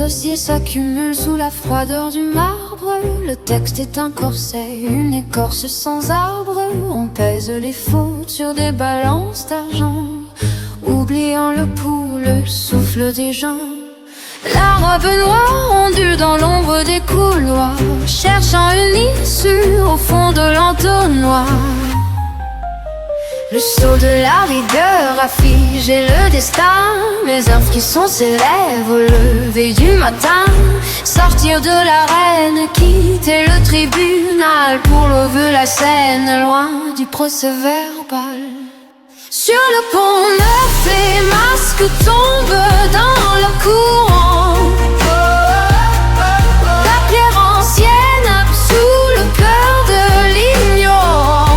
dossiers s'accumulent sous la froideur du marbre. Le texte est un corset, une écorce sans arbre. On pèse les fautes sur des balances d'argent, oubliant le pouls, le souffle des gens. La robe noire ondule dans l'ombre des couloirs, cherchant une issue au fond de l'entonnoir. Le sceau de la rigueur a figé le destin. Mes œuvres qui sont s'élèvent au lever du matin. Sortir de l'arène, quitter le tribunal pour lever la scène, loin du procès verbal. Sur le pont neuf, les masques tombent dans le courant. La pierre ancienne absout le cœur de l'ignorant.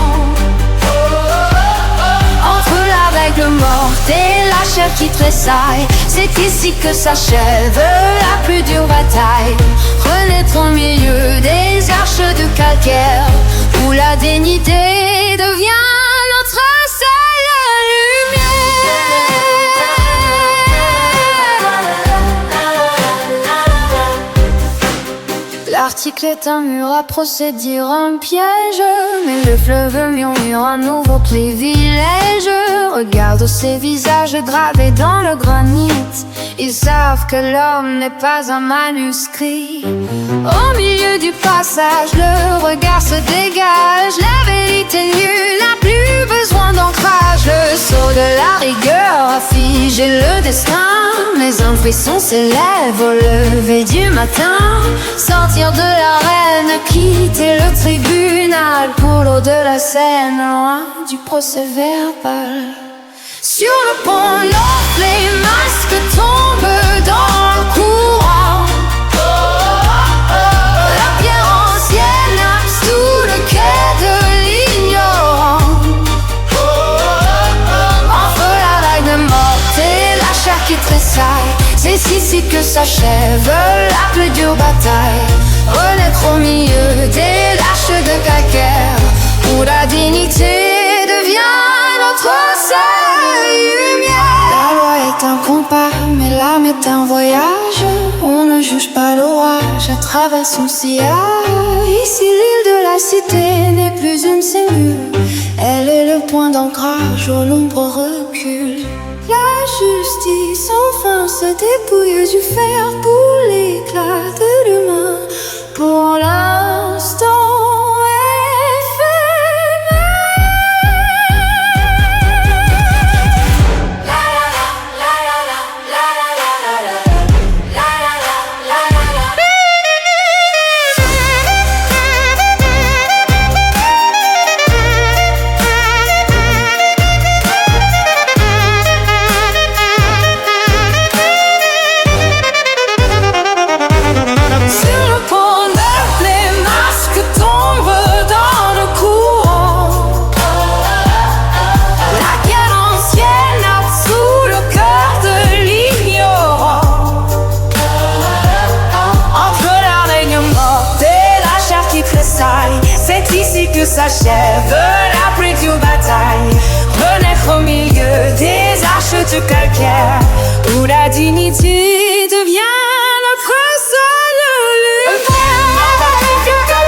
Entre la règle morte et la chair qui tressaille, c'est ici que s'achève la plus dure bataille. Renaître au milieu des arches de calcaire, où la dignité devient notre seule lumière. L'article est un mur à procès, dire un piège, mais le fleuve murmure un nouveau privilège. Regarde ces visages gravés dans le granit, ils savent que l'homme n'est pas un manuscrit. Au milieu du passage, le regard se dégage. La vérité nue n'a plus besoin d'ancrage. Le sceau de la rigueur a figé le destin. Mais un frisson s'élève au lever du matin. Sortir de l'arène, quitter le tribunal pour l'eau de la Seine, loin du procès verbal. Sur le pont neuf, les masques tombent dans le courant. La pierre ancienne absout le quai de l'ignorant. Entre la règle morte et la chair qui tressaille, c'est ici que s'achève la plus dure bataille. Renaître au milieu des lâches de calcaire, où la dignité devient notre seule lumière. La loi est un compas, mais l'âme est un voyage. On ne juge pas l'orage à travers son sillage. Ici l'île de la cité n'est plus une cellule, elle est le point d'ancrage où l'ombre recule. La justice enfin se dépouille du fer pour l'éclat de l'humain. Pour l'instant c'est ici que s'achève la plus dure bataille. Renaître au milieu des arches de calcaire, où la dignité devient notre seule lumière.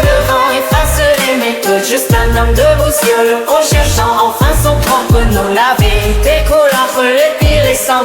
Le vent efface les méthodes, juste un homme debout sur le haut, cherchant enfin son propre nom. La vérité coule entre les pires et sans